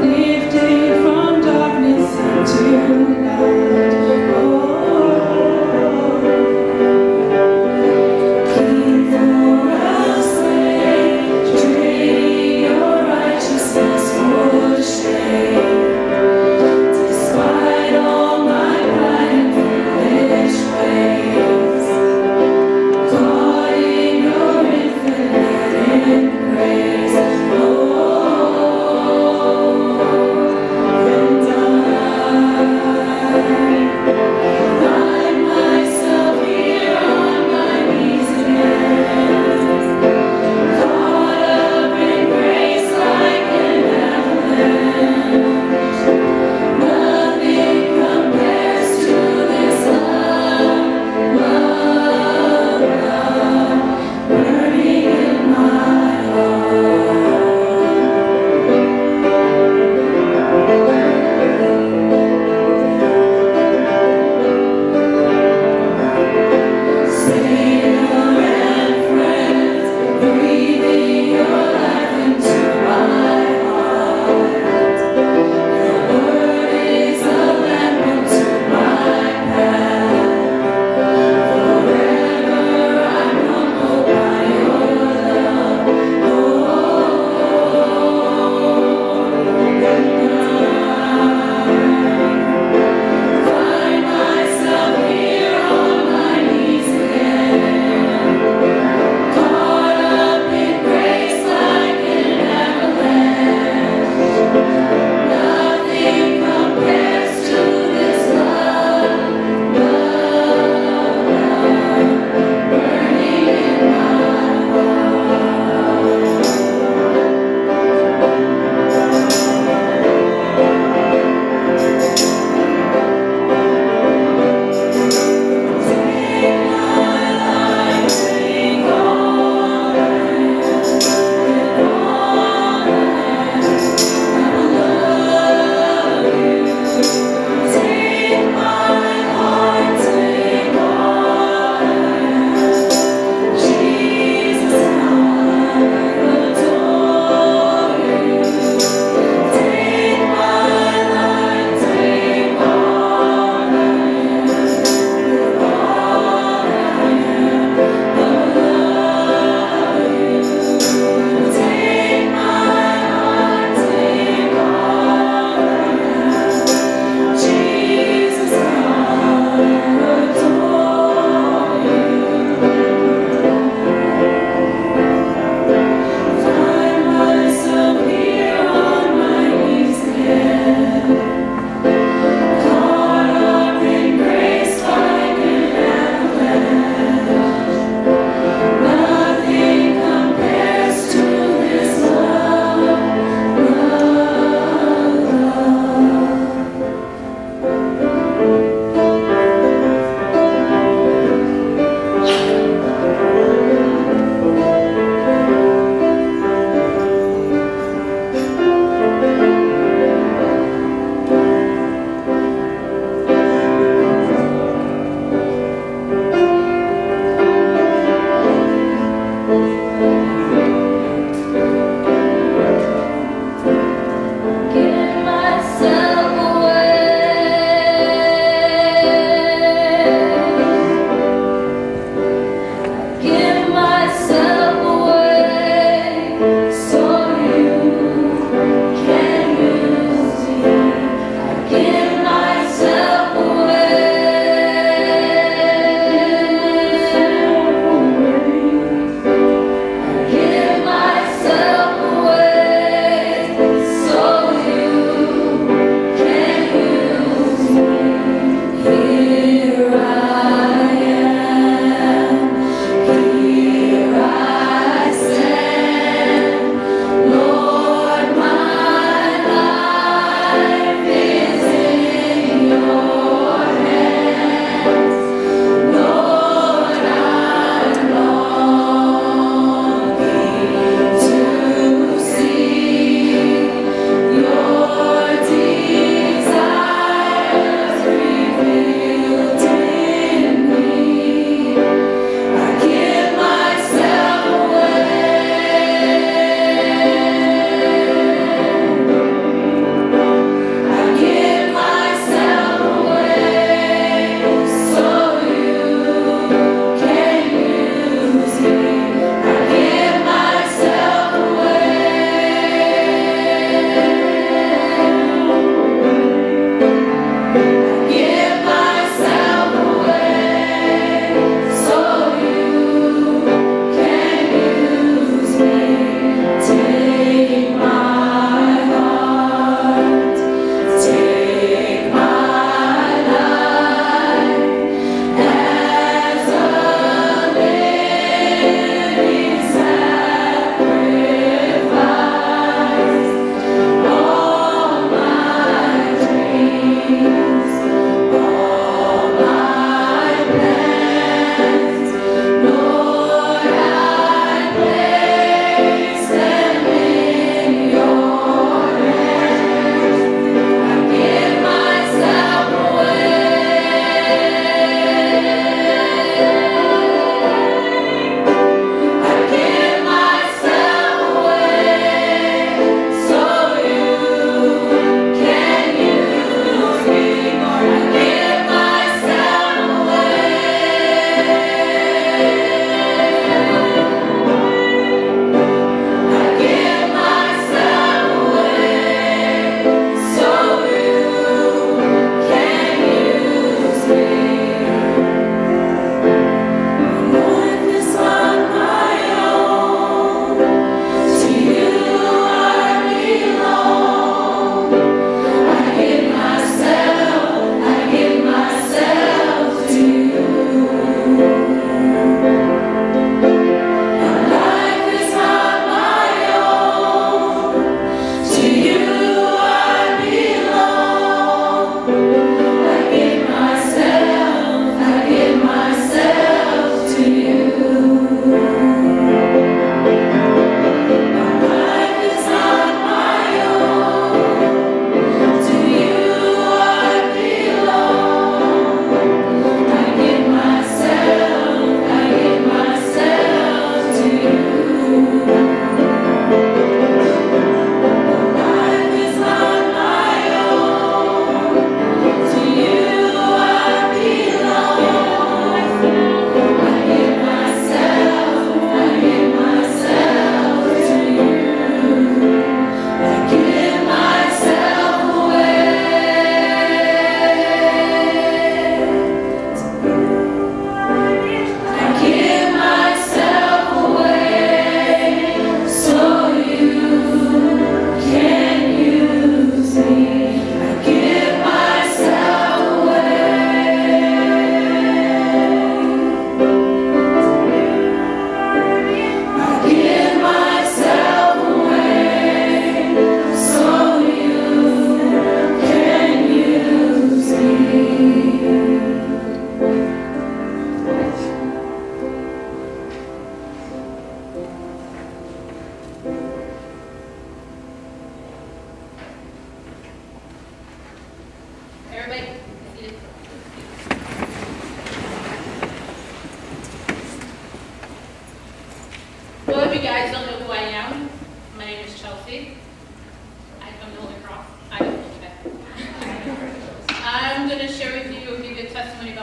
Lifted from darkness into light. Oh,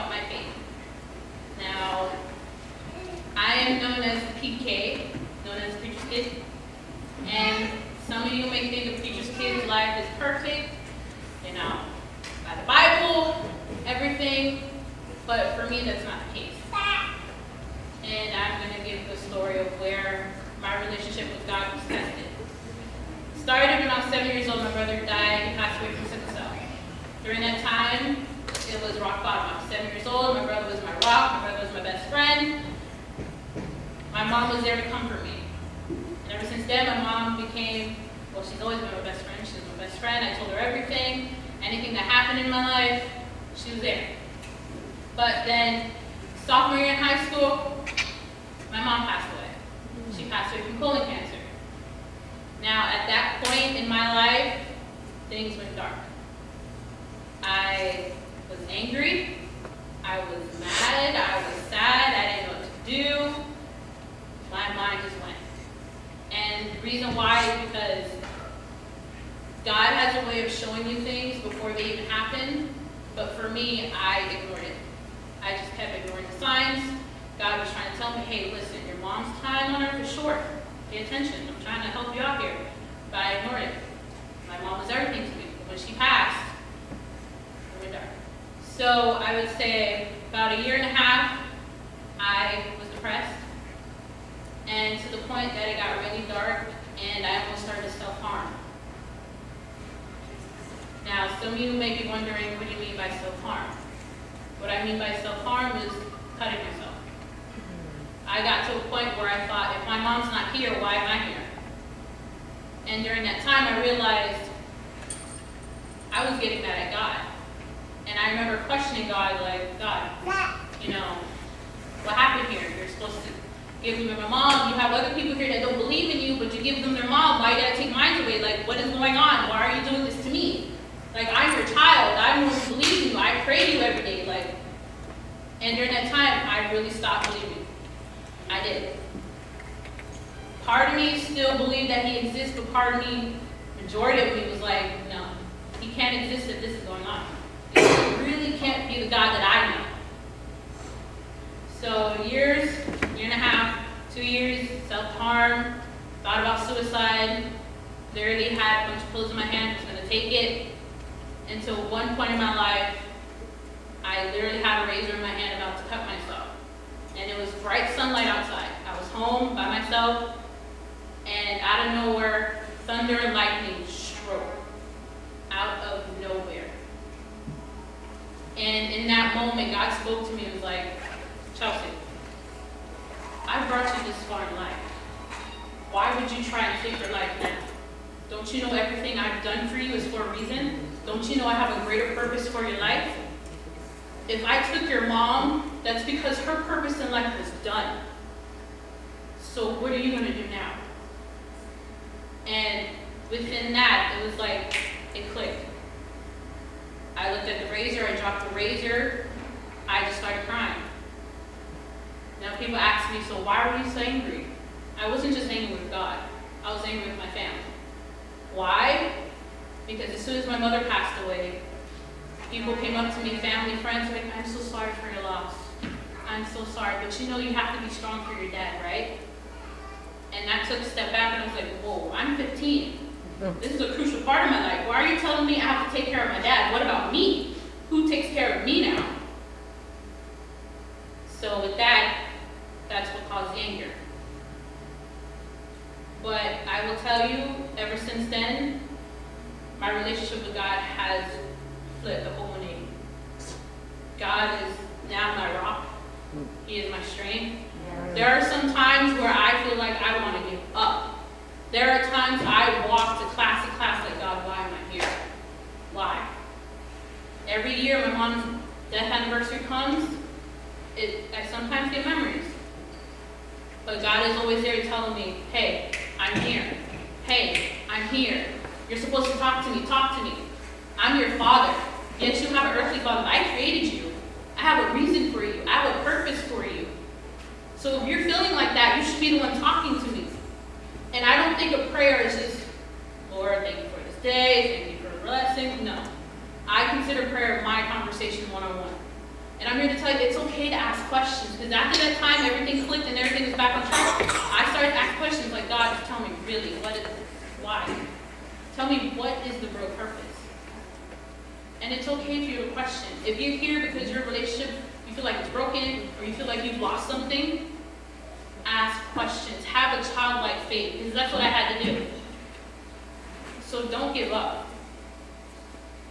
about my faith. Now, I am known as PK, known as Preacher's Kid. And some of you may think a Preacher's Kid's life is perfect, by the Bible, everything. But for me, that's not the case. And I'm going to give the story of where my relationship with God was tested. Started when I was 7 years old. My brother died. He passed away from sickle cell. During that time, it was rock bottom. I was 7 years old. My brother was my rock. My brother was my best friend. My mom was there to comfort me. And ever since then, my mom became, she's always been my best friend. She was my best friend. I told her everything. Anything that happened in my life, she was there. But then, sophomore year in high school, my mom passed away. She passed away from colon cancer. Now, at that point in my life, things went dark. I was angry. I was mad. I was sad. I didn't know what to do. My mind just went. And the reason why is because God has a way of showing you things before they even happen. But for me, I ignored it. I just kept ignoring the signs. God was trying to tell me, hey, listen, your mom's time on earth is short. Pay attention. I'm trying to help you out here. But I ignored it. My mom was everything to me. But when she passed, it went dark. So I would say about a year and a half, I was depressed. And to the point that it got really dark, and I almost started to self-harm. Now, some of you may be wondering, what do you mean by self-harm? What I mean by self-harm is cutting myself. I got to a point where I thought, if my mom's not here, why am I here? And during that time, I realized I was getting mad at God. And I remember questioning God, like, God, what happened here? You're supposed to give me my mom. You have other people here that don't believe in you, but you give them their mom. Why you gotta take mine away? Like, what is going on? Why are you doing this to me? Like, I'm your child. I'm going to believe in you. I pray to you every day. And during that time, I really stopped believing. I did. Part of me still believed that he exists, but part of me, majority of me was like, no, he can't exist if this is going on. This really can't be the God that I know. So year and a half, 2 years, self-harm, thought about suicide, literally had a bunch of pills in my hand, was going to take it. Until one point in my life, I literally had a razor in my hand about to cut myself. And it was bright sunlight outside. I was home by myself, and out of nowhere, thunder and lightning struck out of nowhere. And in that moment, God spoke to me and was like, Chelsea, I brought you this far in life. Why would you try and take your life now? Don't you know everything I've done for you is for a reason? Don't you know I have a greater purpose for your life? If I took your mom, that's because her purpose in life was done. So what are you going to do now? And within that, it was like, it clicked. I looked at the razor, I dropped the razor, I just started crying. Now people ask me, so why were you so angry? I wasn't just angry with God, I was angry with my family. Why? Because as soon as my mother passed away, people came up to me, family, friends, like, I'm so sorry for your loss. I'm so sorry, but you have to be strong for your dad, right? And I took a step back and I was like, whoa, I'm 15. This is a crucial part of my life. Why are you telling me I have to take care of my dad? What about me? Who takes care of me now? So with that, that's what caused anger. But I will tell you, ever since then, my relationship with God has flipped a whole 180. God is now my rock. He is my strength. There are some times where I feel like I want to give up. There are times I walk to class like, God, why am I here? Why? Every year my mom's death anniversary comes, I sometimes get memories. But God is always there telling me, hey, I'm here. Hey, I'm here. You're supposed to talk to me. Talk to me. I'm your father. Yes, you have an earthly father. I created you. I have a reason for you. I have a purpose for you. So if you're feeling like that, you should be the one talking to me. And I don't think a prayer is just, Lord, thank you for this day. Thank you for blessing. No. I consider prayer my conversation one-on-one. And I'm here to tell you, it's okay to ask questions, because after that time, everything clicked and everything was back on track. I started to ask questions like, God, tell me, really, what is it? Why? Tell me, what is the real purpose? And it's okay for you to question. If you're here because your relationship, you feel like it's broken, or you feel like you've lost something, ask questions. Have a childlike faith, because that's what I had to do. So don't give up.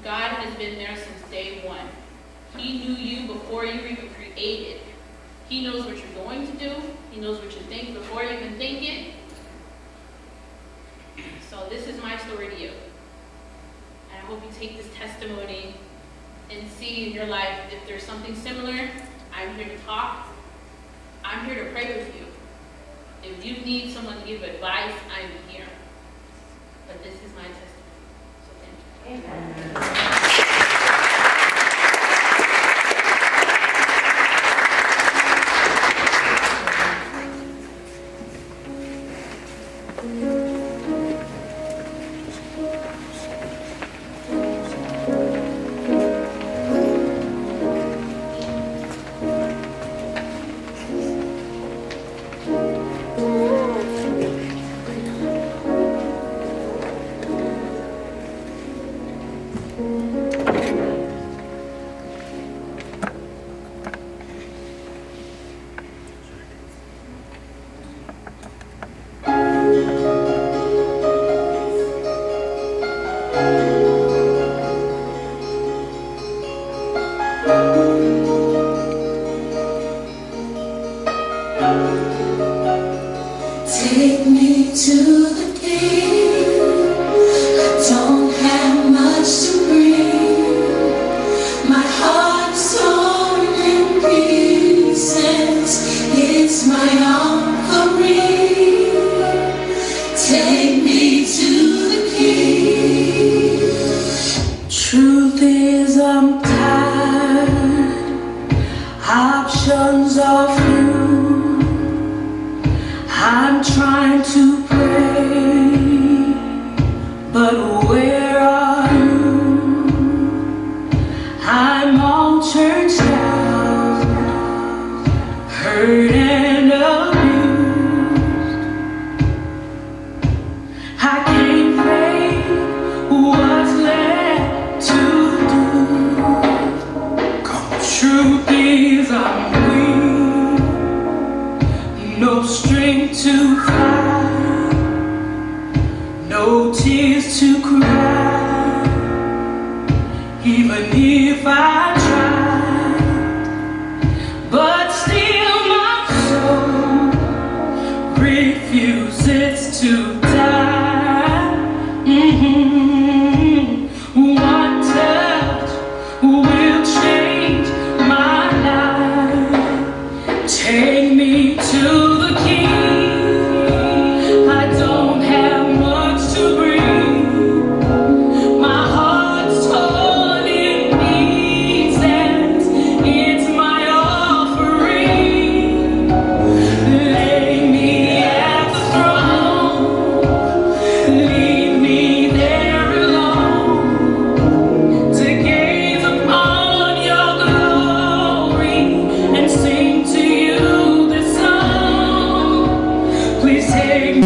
God has been there since day one. He knew you before you were even created. He knows what you're going to do. He knows what you think before you even think it. So this is my story to you. And I hope you take this testimony and see in your life if there's something similar. I'm here to talk. I'm here to pray with you. If you need someone to give advice, I'm here. But this is my testimony. So thank you. Amen. Take me to the King. I don't have much to bring. My heart's torn in pieces. It's my offering. Take me to the King. Truth is, I'm tired. Options are few. I'm trying to pray, but where are you? I'm all churched out, hurt and abused. I can't think what's left to do. Truth is, I'm no strength to fly, no tears to cry, even if I try. But still my soul refuses to die. One touch will change my life. Take me to the King. I don't have much to bring. My heart's torn in pieces. It's my offering. Lay me at the throne. Leave me there alone to gaze upon your glory and sing to you this song. Please take me.